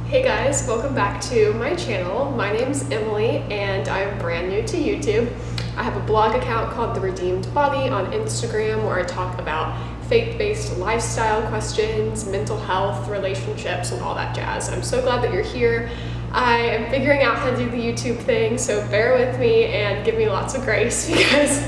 Hey guys, welcome back to my channel. My name's Emily and I'm brand new to YouTube. I have a blog account called The Redeemed Body on Instagram where I talk about faith-based lifestyle questions, mental health, relationships, and all that jazz. I'm so glad that you're here. I am figuring out how to do the YouTube thing, so bear with me and give me lots of grace because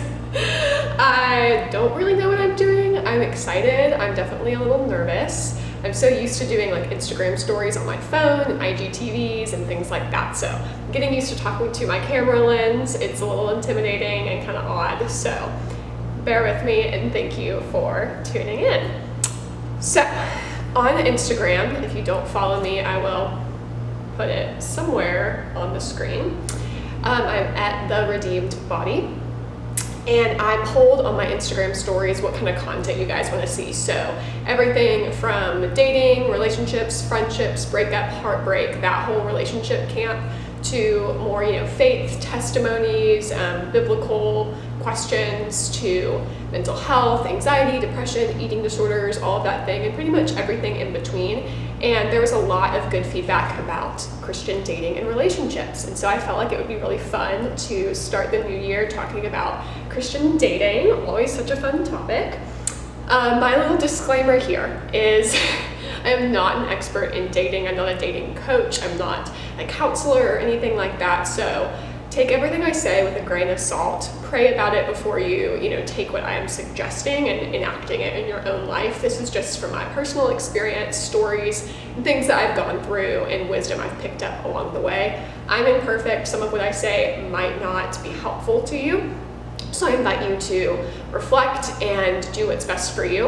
I don't really know what I'm doing. I'm excited. I'm definitely a little nervous. I'm so used to doing like Instagram stories on my phone and IGTVs and things like that. So getting used to talking to my camera lens, it's a little intimidating and kind of odd. So bear with me and thank you for tuning in. So on Instagram, if you don't follow me, I will put it somewhere on the screen. I'm at The Redeemed Body. And I polled on my Instagram stories what kind of content you guys want to see. So everything from dating, relationships, friendships, breakup, heartbreak, that whole relationship camp, to more, faith testimonies, biblical questions, to mental health, anxiety, depression, eating disorders, all of that thing, and pretty much everything in between. And there was a lot of good feedback about Christian dating and relationships. And so I felt like it would be really fun to start the new year talking about Christian dating, always such a fun topic. My little disclaimer here is I am not an expert in dating. I'm not a dating coach. I'm not a counselor or anything like that. So take everything I say with a grain of salt. Pray about it before you, take what I am suggesting and enacting it in your own life. This is just from my personal experience, stories, and things that I've gone through and wisdom I've picked up along the way. I'm imperfect. Some of what I say might not be helpful to you. So I invite you to reflect and do what's best for you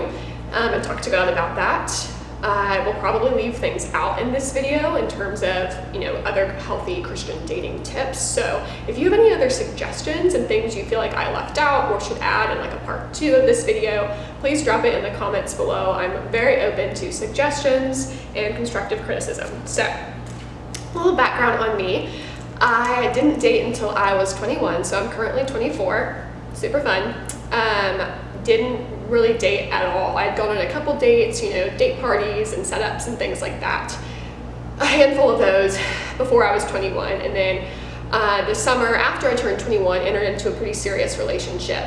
and talk to God about that. I will probably leave things out in this video in terms of, other healthy Christian dating tips. So if you have any other suggestions and things you feel like I left out or should add in like a part 2 of this video, please drop it in the comments below. I'm very open to suggestions and constructive criticism. So a little background on me. I didn't date until I was 21, so I'm currently 24. Super fun. Didn't really date at all. I'd gone on a couple dates, date parties and setups and things like that. A handful of those before I was 21. And then the summer after I turned 21, entered into a pretty serious relationship,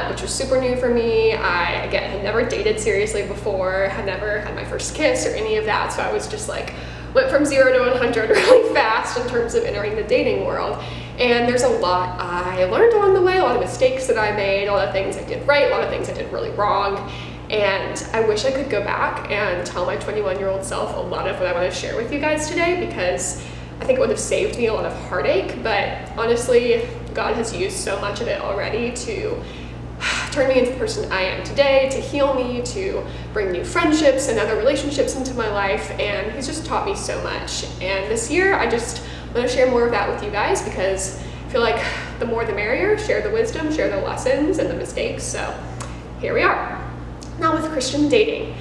which was super new for me. I, again, had never dated seriously before, had never had my first kiss or any of that. So I was just like, went from 0 to 100 really fast in terms of entering the dating world. And there's a lot I learned along the way, a lot of mistakes that I made, a lot of things I did right, a lot of things I did really wrong. And I wish I could go back and tell my 21-year-old self a lot of what I want to share with you guys today, because I think it would have saved me a lot of heartache. But honestly, God has used so much of it already to turn me into the person I am today, to heal me, to bring new friendships and other relationships into my life, and He's just taught me so much. And this year, I just want to share more of that with you guys because I feel like the more the merrier. Share the wisdom, share the lessons and the mistakes. So here we are. Now with Christian dating.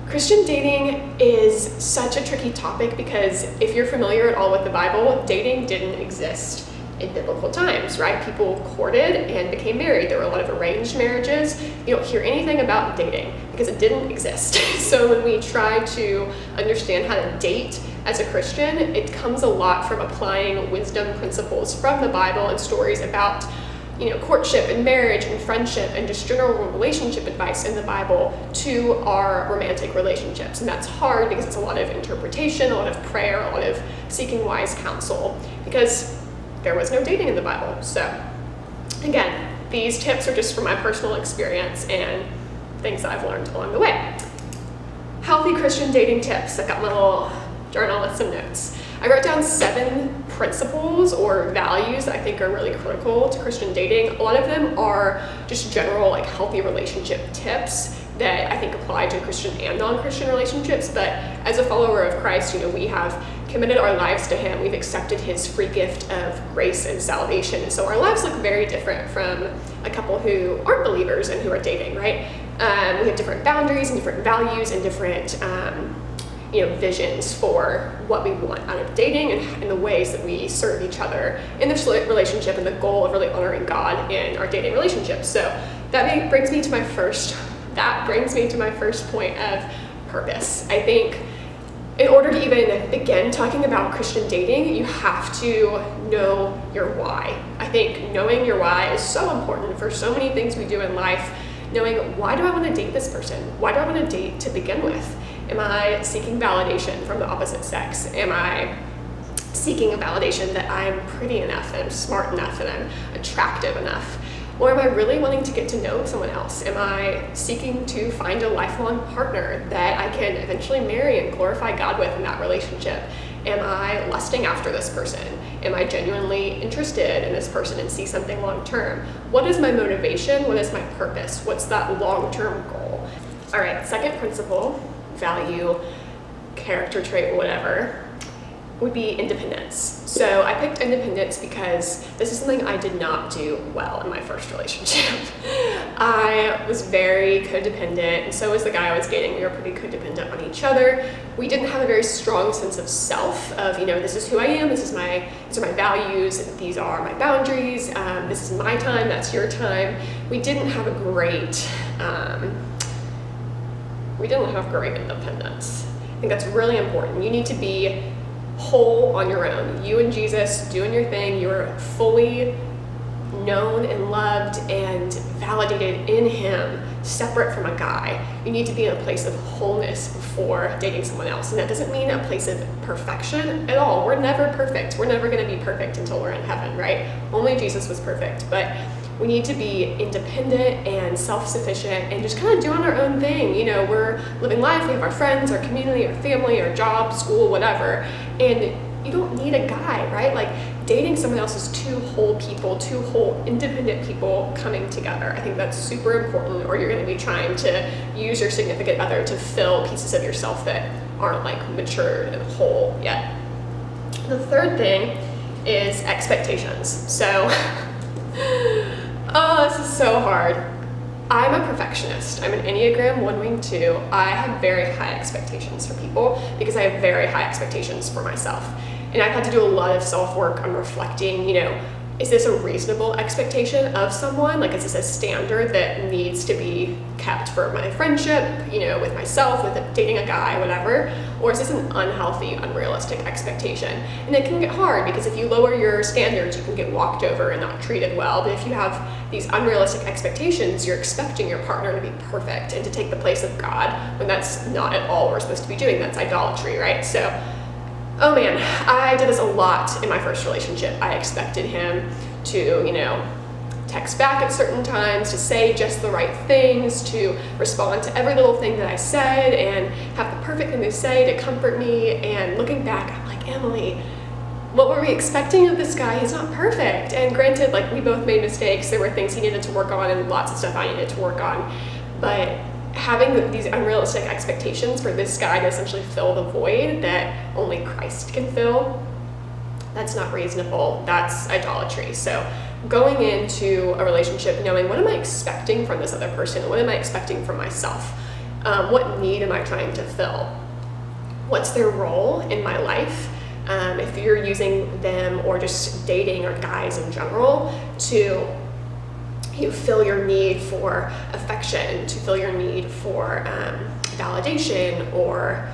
Christian dating is such a tricky topic because if you're familiar at all with the Bible, dating didn't exist in biblical times, right? People courted and became married. There were a lot of arranged marriages. You don't hear anything about dating because it didn't exist. So when we try to understand how to date as a Christian, it comes a lot from applying wisdom principles from the Bible and stories about, courtship and marriage and friendship and just general relationship advice in the Bible to our romantic relationships. And that's hard because it's a lot of interpretation, a lot of prayer, a lot of seeking wise counsel, because there was no dating in the Bible. So again, these tips are just from my personal experience and things that I've learned along the way. Healthy Christian dating tips. I got my little journal with some notes. I wrote down 7 principles or values that I think are really critical to Christian dating. A lot of them are just general healthy relationship tips that I think apply to Christian and non-Christian relationships. But as a follower of Christ, we have committed our lives to Him. We've accepted His free gift of grace and salvation. And so our lives look very different from a couple who aren't believers and who are dating, right? We have different boundaries and different values and different visions for what we want out of dating and the ways that we serve each other in this relationship and the goal of really honoring God in our dating relationship. So that brings me to my first point of purpose. I think in order to even begin talking about Christian dating, you have to know your why. I think knowing your why is so important for so many things we do in life. Knowing, why do I want to date this person? Why do I want to date to begin with? Am I seeking validation from the opposite sex? Am I seeking a validation that I'm pretty enough, and I'm smart enough, and I'm attractive enough? Or am I really wanting to get to know someone else? Am I seeking to find a lifelong partner that I can eventually marry and glorify God with in that relationship? Am I lusting after this person? Am I genuinely interested in this person and see something long term? What is my motivation? What is my purpose? What's that long-term goal? All right, second principle, value, character trait, whatever, would be independence. So I picked independence because this is something I did not do well in my first relationship. I was very codependent, and so was the guy I was dating. We were pretty codependent on each other. We didn't have a very strong sense of self, of, this is who I am, these are my values, these are my boundaries, this is my time, that's your time. We didn't have great independence. I think that's really important. You need to be whole on your own. You and Jesus doing your thing. You're fully known and loved and validated in Him, separate from a guy. You need to be in a place of wholeness before dating someone else. And that doesn't mean a place of perfection at all. We're never perfect. We're never going to be perfect until we're in heaven, right? Only Jesus was perfect. But we need to be independent and self-sufficient and just kind of doing our own thing. We're living life, we have our friends, our community, our family, our job, school, whatever. And you don't need a guy, right? Like, dating someone else is two whole people, two whole independent people coming together. I think that's super important, or you're going to be trying to use your significant other to fill pieces of yourself that aren't matured and whole yet. The third thing is expectations. So oh, this is so hard. I'm a perfectionist. I'm an Enneagram 1 Wing 2. I have very high expectations for people because I have very high expectations for myself. And I've had to do a lot of self-work on reflecting, is this a reasonable expectation of someone? Is this a standard that needs to be kept for my friendship, with myself, with dating a guy, whatever? Or is this an unhealthy, unrealistic expectation? And it can get hard because if you lower your standards, you can get walked over and not treated well. But if you have these unrealistic expectations, you're expecting your partner to be perfect and to take the place of God, when that's not at all what we're supposed to be doing. That's idolatry, right? So, oh man, I did this a lot in my first relationship. I expected him to, text back at certain times, to say just the right things, to respond to every little thing that I said, and have the perfect thing to say to comfort me. And looking back, I'm like, Emily, what were we expecting of this guy? He's not perfect. And granted, we both made mistakes. There were things he needed to work on and lots of stuff I needed to work on. But having these unrealistic expectations for this guy to essentially fill the void that only Christ can fill, that's not reasonable. That's idolatry. So going into a relationship knowing, what am I expecting from this other person? What am I expecting from myself? What need am I trying to fill? What's their role in my life? If you're using them, or just dating, or guys in general, to fill your need for affection, to fill your need for validation, or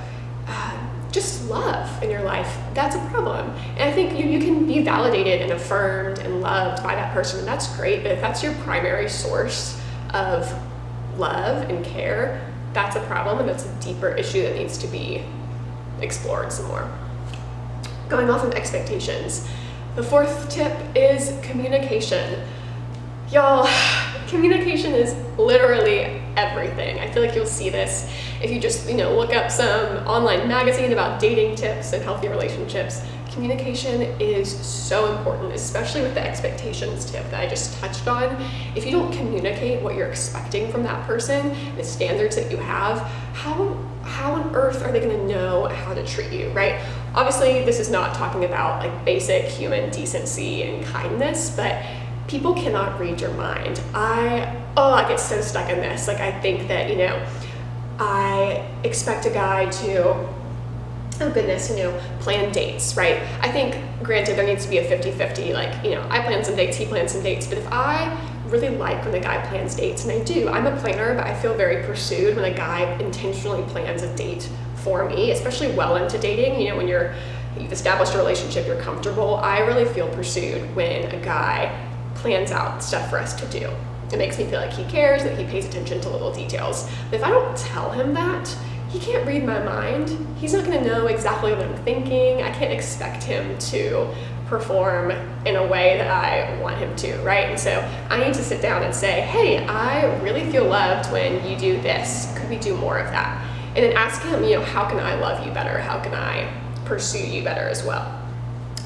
just love in your life, that's a problem. And I think you can be validated and affirmed and loved by that person, and that's great. But if that's your primary source of love and care, that's a problem, and that's a deeper issue that needs to be explored some more. Going off of expectations, the fourth tip is communication. Y'all, communication is literally everything. I feel like you'll see this if you just, look up some online magazine about dating tips and healthy relationships. Communication is so important, especially with the expectations tip that I just touched on. If you don't communicate what you're expecting from that person, the standards that you have, how on earth are they going to know how to treat you, right? Obviously, this is not talking about basic human decency and kindness, but people cannot read your mind. I get so stuck in this. I think that, I expect a guy to, plan dates, right? I think, granted, there needs to be a 50-50. I plan some dates, he plans some dates. But if I really like when a guy plans dates, and I do, I'm a planner, but I feel very pursued when a guy intentionally plans a date for me, especially well into dating. You know, when you've established a relationship, you're comfortable. I really feel pursued when a guy plans out stuff for us to do. It makes me feel like he cares, that he pays attention to little details. But if I don't tell him that, he can't read my mind. He's not gonna know exactly what I'm thinking. I can't expect him to perform in a way that I want him to, right? And so I need to sit down and say, hey, I really feel loved when you do this. Could we do more of that? And then ask him, you know, how can I love you better? How can I pursue you better as well?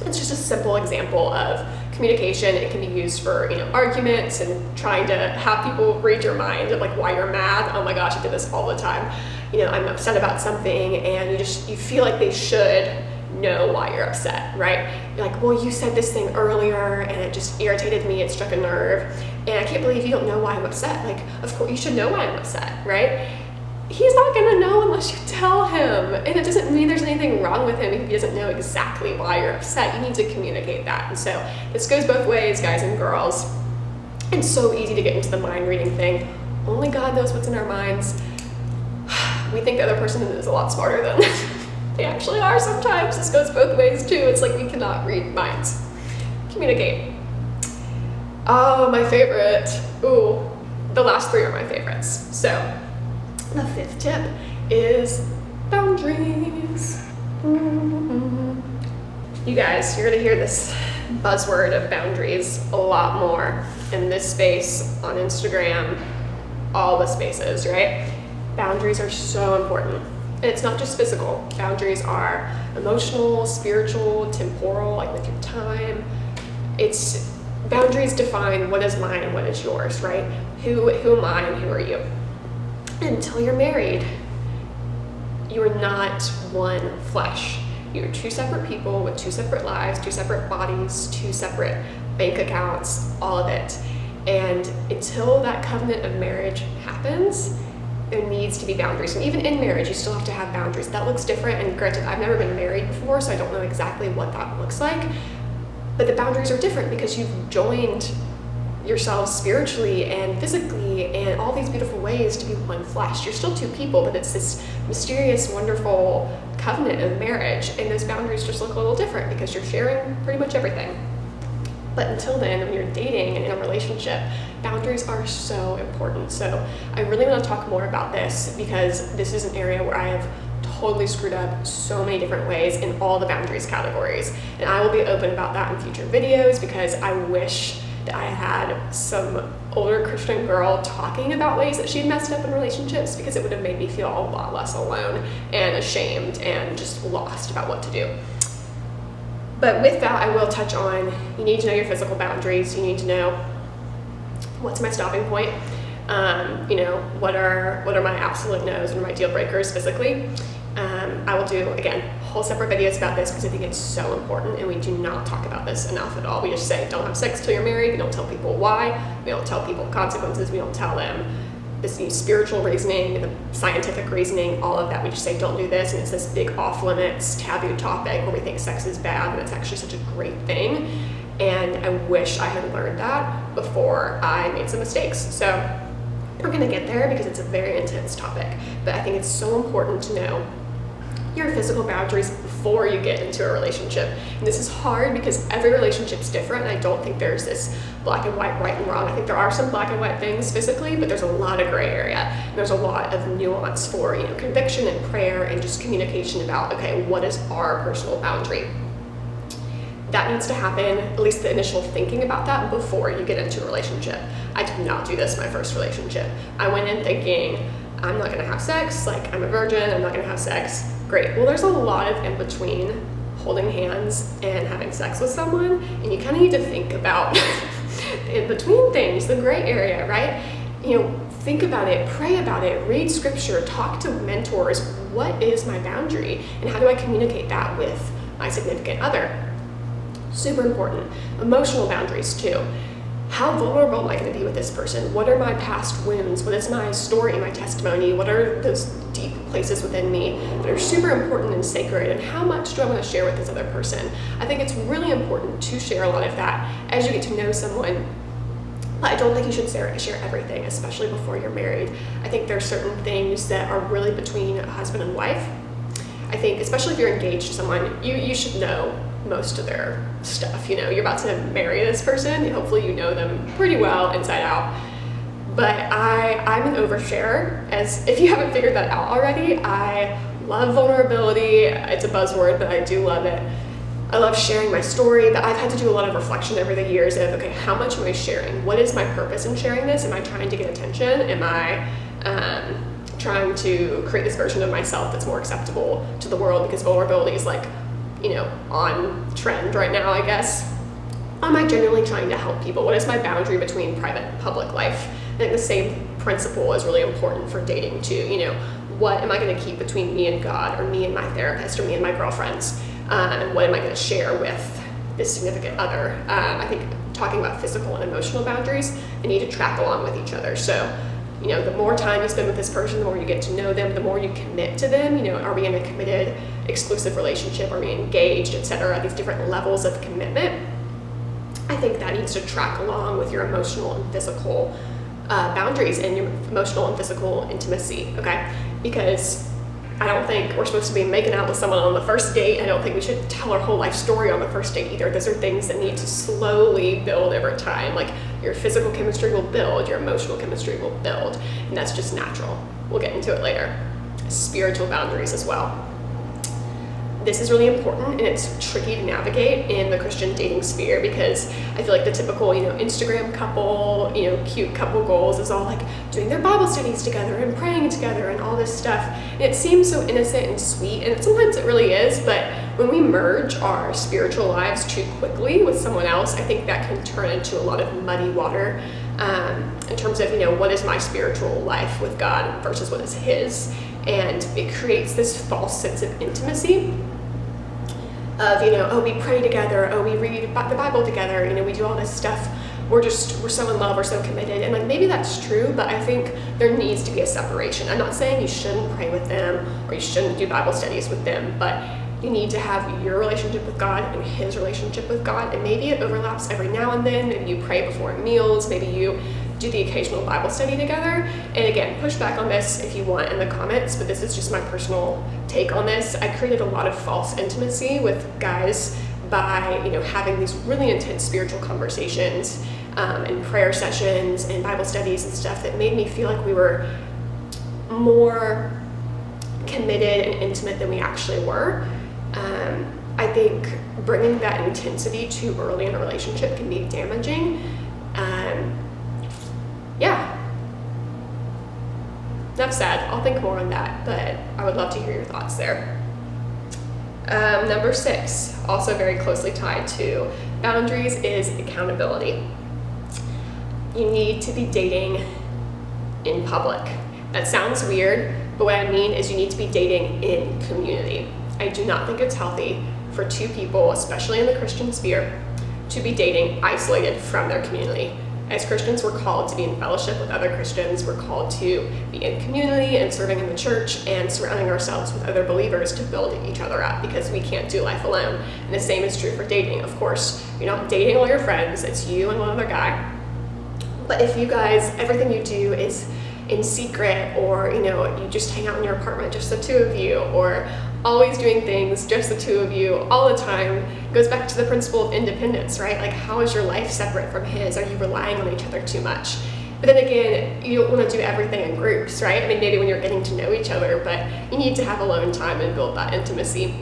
It's just a simple example of communication. It can be used for, you know, arguments and trying to have people read your mind of like why you're mad. Oh my gosh, I do this all the time. You know, I'm upset about something and you feel like they should know why you're upset, right? You're like, well, you said this thing earlier and it just irritated me, it struck a nerve, and I can't believe you don't know why I'm upset. Like, of course you should know why I'm upset, right? He's not gonna know unless you tell him. And it doesn't mean there's anything wrong with him if he doesn't know exactly why you're upset. You need to communicate that. And so this goes both ways, guys and girls. It's so easy to get into the mind reading thing. Only God knows what's in our minds. We think the other person is a lot smarter than they actually are sometimes. This goes both ways too. It's like we cannot read minds. Communicate. Oh, my favorite. Ooh, the last three are my favorites. So the fifth tip is boundaries. You guys, you're gonna hear this buzzword of boundaries a lot more in this space, on Instagram, all the spaces, right? Boundaries are so important. And it's not just physical. Boundaries are emotional, spiritual, temporal, like with your time. Boundaries define what is mine and what is yours, right? Who am I and who are you? Until you're married, you are not one flesh. You're two separate people with two separate lives, two separate bodies, two separate bank accounts, all of it. And until that covenant of marriage happens, there needs to be boundaries. And even in marriage, you still have to have boundaries. That looks different, and granted, I've never been married before, so I don't know exactly what that looks like. But the boundaries are different because you've joined yourselves spiritually and physically and all these beautiful ways to be one flesh. You're still two people, but it's this mysterious, wonderful covenant of marriage, and those boundaries just look a little different because you're sharing pretty much everything. But until then, when you're dating and in a relationship, boundaries are so important. So I really want to talk more about this because this is an area where I have totally screwed up so many different ways in all the boundaries categories. And I will be open about that in future videos because I wish that I had some older Christian girl talking about ways that she'd messed up in relationships, because it would have made me feel a lot less alone and ashamed and just lost about what to do. But with that, I will touch on, you need to know your physical boundaries. You need to know what's my stopping point. You know, what are my absolute no's and my deal breakers physically. I will do, again, whole separate videos about this because I think it's so important, and we do not talk about this enough at all. We just say don't have sex till you're married. We don't tell people why. We don't tell people consequences. We don't tell them this spiritual reasoning, the scientific reasoning, all of that. We just say don't do this, and it's this big off limits taboo topic where we think sex is bad, and it's actually such a great thing. And I wish I had learned that before I made some mistakes. So we're gonna get there because it's a very intense topic, but I think it's so important to know your physical boundaries before you get into a relationship. And this is hard because every relationship's different, and I don't think there's this black and white, right and wrong. I think there are some black and white things physically, but there's a lot of gray area. And there's a lot of nuance for, you know, conviction and prayer and just communication about, okay, what is our personal boundary? That needs to happen, at least the initial thinking about that, before you get into a relationship. I did not do this my first relationship. I went in thinking, I'm not gonna have sex, like I'm a virgin, I'm not gonna have sex. Great, well there's a lot of in between holding hands and having sex with someone, and you kind of need to think about in between things, the gray area, right? You know, think about it, pray about it, read scripture, talk to mentors. What is my boundary, and how do I communicate that with my significant other? Super important. Emotional boundaries too. How vulnerable am I going to be with this person? What are my past wounds? What is my story, my testimony? What are those deep places within me that are super important and sacred? And how much do I want to share with this other person? I think it's really important to share a lot of that as you get to know someone. But I don't think you should share everything, especially before you're married. I think there are certain things that are really between a husband and wife. I think, especially if you're engaged to someone, you should know most of their stuff. You know, you're about to marry this person, hopefully you know them pretty well inside out. But I'm an oversharer, as if you haven't figured that out already. I love vulnerability. It's a buzzword, but I do love it. I love sharing my story, but I've had to do a lot of reflection over the years of, okay, how much am I sharing? What is my purpose in sharing this? Am I trying to get attention? Am I trying to create this version of myself that's more acceptable to the world? Because vulnerability is like, you know, on trend right now, I guess. Am I genuinely trying to help people? What is my boundary between private and public life? I think the same principle is really important for dating too. You know, what am I going to keep between me and God, or me and my therapist, or me and my girlfriends? And what am I going to share with this significant other? I think talking about physical and emotional boundaries, they need to track along with each other. So, you know, the more time you spend with this person, the more you get to know them, the more you commit to them. You know, are we in a committed, exclusive relationship? Are we engaged, etc.? These different levels of commitment. I think that needs to track along with your emotional and physical boundaries and your emotional and physical intimacy, okay? Because I don't think we're supposed to be making out with someone on the first date. I don't think we should tell our whole life story on the first date either. Those are things that need to slowly build over time. Like, your physical chemistry will build, your emotional chemistry will build, and that's just natural. We'll get into it later. Spiritual boundaries as well. This is really important, and it's tricky to navigate in the Christian dating sphere, because I feel like the typical, you know, Instagram couple, you know, cute couple goals is all like doing their Bible studies together and praying together and all this stuff. And it seems so innocent and sweet, and sometimes it really is, but when we merge our spiritual lives too quickly with someone else, I think that can turn into a lot of muddy water in terms of, you know, what is my spiritual life with God versus what is His. And it creates this false sense of intimacy of, you know, oh, we pray together, oh, we read the Bible together, you know, we do all this stuff, we're so in love, we're so committed. And like, maybe that's true, but I think there needs to be a separation. I'm not saying you shouldn't pray with them or you shouldn't do Bible studies with them, but you need to have your relationship with God and His relationship with God, and maybe it overlaps every now and then. Maybe you pray before meals, maybe you do the occasional Bible study together. And again, push back on this if you want in the comments, but this is just my personal take on this. I created a lot of false intimacy with guys by, you know, having these really intense spiritual conversations and prayer sessions and Bible studies and stuff that made me feel like we were more committed and intimate than we actually were. I think bringing that intensity too early in a relationship can be damaging. Yeah, that's sad. I'll think more on that, but I would love to hear your thoughts there. Number 6, also very closely tied to boundaries, is accountability. You need to be dating in public. That sounds weird, but what I mean is you need to be dating in community. I do not think it's healthy for two people, especially in the Christian sphere, to be dating isolated from their community. As Christians, we're called to be in fellowship with other Christians. We're called to be in community and serving in the church and surrounding ourselves with other believers to build each other up, because we can't do life alone. And the same is true for dating. Of course, you're not dating all your friends. It's you and one other guy. But if you guys, everything you do is in secret, or, you know, you just hang out in your apartment, just the two of you, or always doing things, just the two of you, all the time, it goes back to the principle of independence, right? Like, how is your life separate from his? Are you relying on each other too much? But then again, you don't want to do everything in groups, right? I mean, maybe when you're getting to know each other, but you need to have alone time and build that intimacy.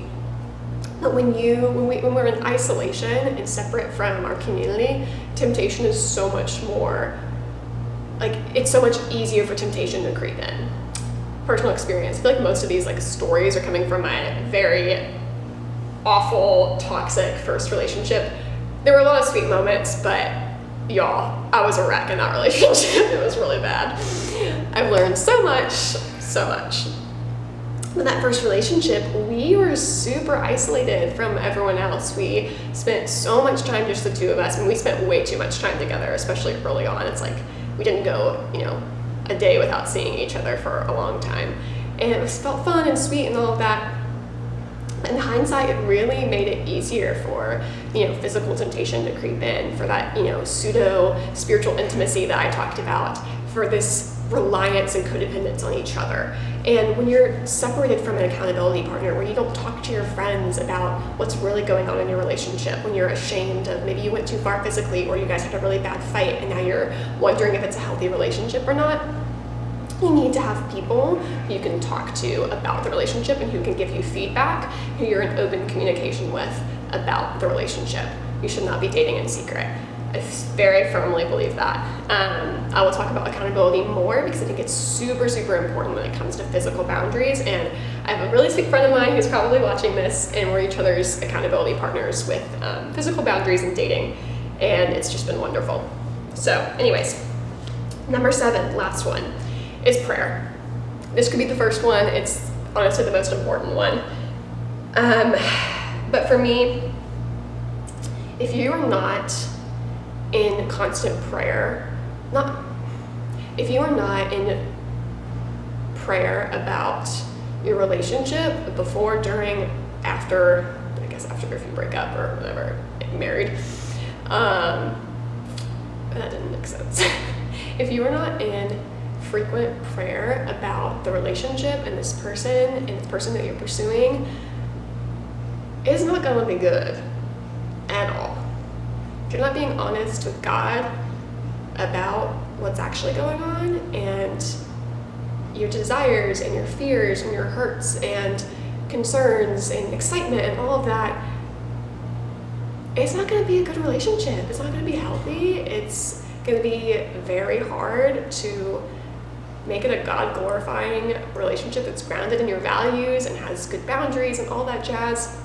But when we're in isolation and separate from our community, temptation is so much more, like, it's so much easier for temptation to creep in. Personal experience. I feel like most of these, like, stories are coming from my very awful, toxic first relationship. There were a lot of sweet moments, but y'all, I was a wreck in that relationship. It was really bad. I've learned so much. In that first relationship, we were super isolated from everyone else. We spent so much time, just the two of us, and we spent way too much time together, especially early on. It's like we didn't go, you know, a day without seeing each other for a long time. And it felt fun and sweet and all of that. In hindsight, it really made it easier for, you know, physical temptation to creep in, for that, you know, pseudo spiritual intimacy that I talked about, for this reliance and codependence on each other. And when you're separated from an accountability partner, where you don't talk to your friends about what's really going on in your relationship, when you're ashamed of maybe you went too far physically, or you guys had a really bad fight and now you're wondering if it's a healthy relationship or not, you need to have people who you can talk to about the relationship and who can give you feedback, who you're in open communication with about the relationship. You should not be dating in secret. I very firmly believe that. I will talk about accountability more because I think it's super, super important when it comes to physical boundaries. And I have a really sweet friend of mine who's probably watching this, and we're each other's accountability partners with physical boundaries and dating. And it's just been wonderful. So anyways, number 7, last one, is prayer. This could be the first one. It's honestly the most important one. But for me, if you are not in constant prayer, if you are not in prayer about your relationship before, during, after, I guess after if you break up or whatever, married, that didn't make sense. If you are not in frequent prayer about the relationship and this person that you're pursuing, it's not gonna be good at all. If you're not being honest with God about what's actually going on and your desires and your fears and your hurts and concerns and excitement and all of that, it's not going to be a good relationship. It's not going to be healthy. It's going to be very hard to make it a God-glorifying relationship that's grounded in your values and has good boundaries and all that jazz.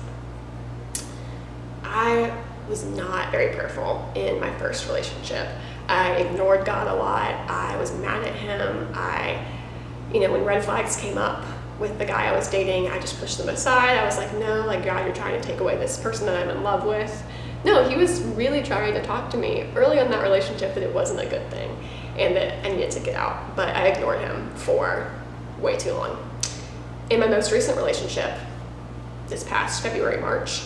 I was not very prayerful in my first relationship. I ignored God a lot. I was mad at him. When red flags came up with the guy I was dating, I just pushed them aside. I was like, no, like, God, you're trying to take away this person that I'm in love with. No, he was really trying to talk to me early in that relationship that it wasn't a good thing and that I needed to get out, but I ignored him for way too long. In my most recent relationship, this past February, March,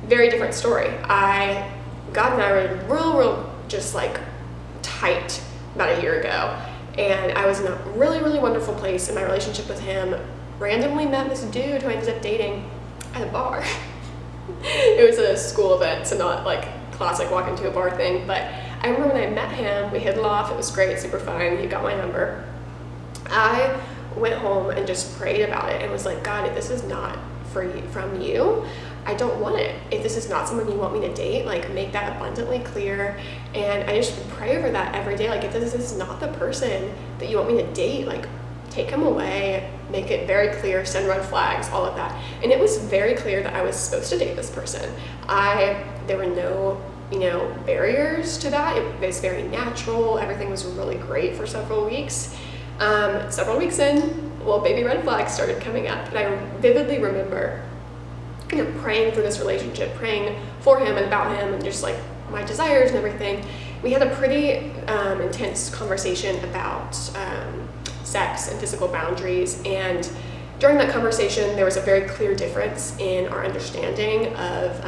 very different story. God and I were real just like tight about a year ago, and I was in a really, really wonderful place in my relationship with him. Randomly met this dude who I ended up dating at a bar. It was a school event, so not like classic walk into a bar thing, but I remember when I met him, we hit it off, it was great, super fun, he got my number. I went home and just prayed about it and was like, God, if this is not from you, I don't want it. If this is not someone you want me to date, like, make that abundantly clear. And I just pray over that every day. Like, if this is not the person that you want me to date, like, take him away, make it very clear, send red flags, all of that. And it was very clear that I was supposed to date this person. There were no, barriers to that. It was very natural. Everything was really great for several weeks. Several weeks in, baby red flags started coming up. And I vividly remember praying for this relationship, praying for him and about him and just like my desires and everything. We had a pretty intense conversation about sex and physical boundaries, and during that conversation there was a very clear difference in our understanding of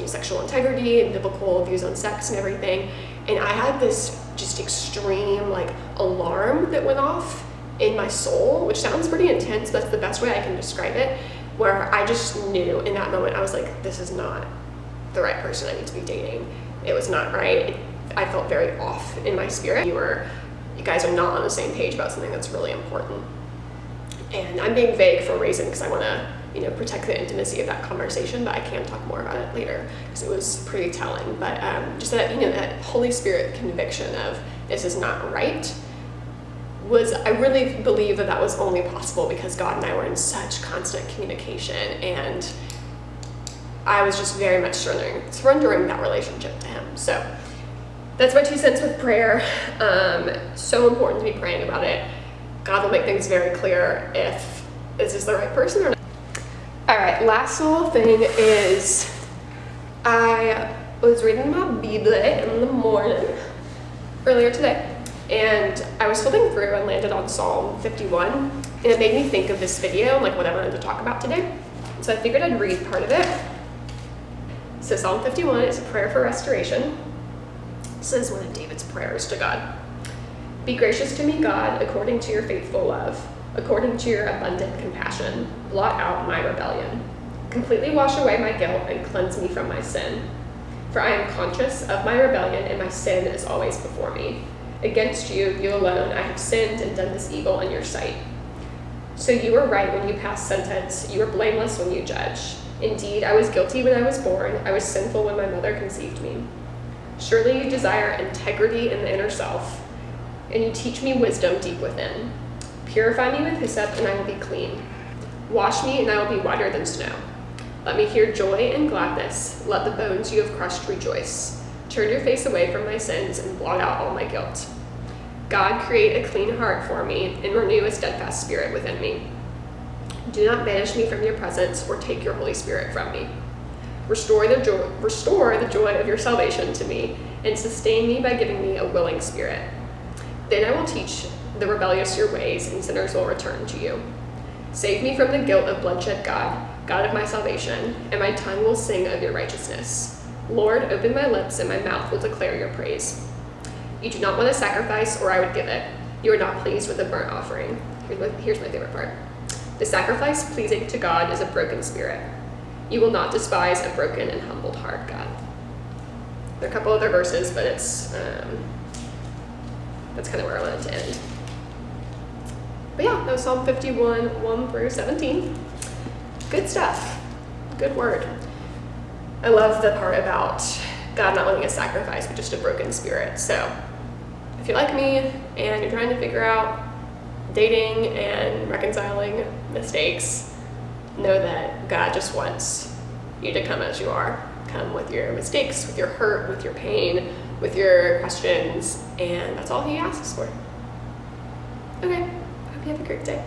sexual integrity and biblical views on sex and everything. And I had this just extreme like alarm that went off in my soul, which sounds pretty intense. That's the best way I can describe it, where I just knew in that moment, I was like, this is not the right person I need to be dating. It was not right. I felt very off in my spirit. You guys are not on the same page about something that's really important. And I'm being vague for a reason because I want to, protect the intimacy of that conversation, but I can talk more about it later because it was pretty telling. But just that, that Holy Spirit conviction of this is not right I really believe that was only possible because God and I were in such constant communication, and I was just very much surrendering that relationship to him. So that's my 2 cents with prayer. So important to be praying about it. God will make things very clear if this is the right person or not. All right, last little thing is I was reading my Bible in the morning earlier today, and I was flipping through and landed on Psalm 51, and it made me think of this video and like what I wanted to talk about today. So I figured I'd read part of it. So Psalm 51 is a prayer for restoration. This is one of David's prayers to God. Be gracious to me, God, according to your faithful love. according to your abundant compassion, blot out my rebellion. Completely wash away my guilt and cleanse me from my sin. For I am conscious of my rebellion, and my sin is always before me. Against you, you alone, I have sinned and done this evil in your sight. So you were right when you passed sentence. You were blameless when you judged. Indeed, I was guilty when I was born. I was sinful when my mother conceived me. Surely you desire integrity in the inner self, and you teach me wisdom deep within. Purify me with hyssop, and I will be clean. Wash me, and I will be whiter than snow. Let me hear joy and gladness. Let the bones you have crushed rejoice. Turn your face away from my sins and blot out all my guilt. God, create a clean heart for me and renew a steadfast spirit within me. Do not banish me from your presence or take your Holy Spirit from me. Restore the joy of your salvation to me and sustain me by giving me a willing spirit. Then I will teach the rebellious your ways, and sinners will return to you. Save me from the guilt of bloodshed, God of my salvation, and my tongue will sing of your righteousness. Lord, open my lips, and my mouth will declare your praise. You do not want a sacrifice, or I would give it. You are not pleased with a burnt offering. Here's my favorite part. The sacrifice pleasing to God is a broken spirit. You will not despise a broken and humbled heart, God. There are a couple other verses, but that's kind of where I wanted to end. But yeah, that was Psalm 51, 1 through 17. Good stuff. Good word. I love the part about God not wanting a sacrifice, but just a broken spirit. So if you're like me and you're trying to figure out dating and reconciling mistakes, know that God just wants you to come as you are. Come with your mistakes, with your hurt, with your pain, with your questions, and that's all he asks for. Okay, hope you have a great day.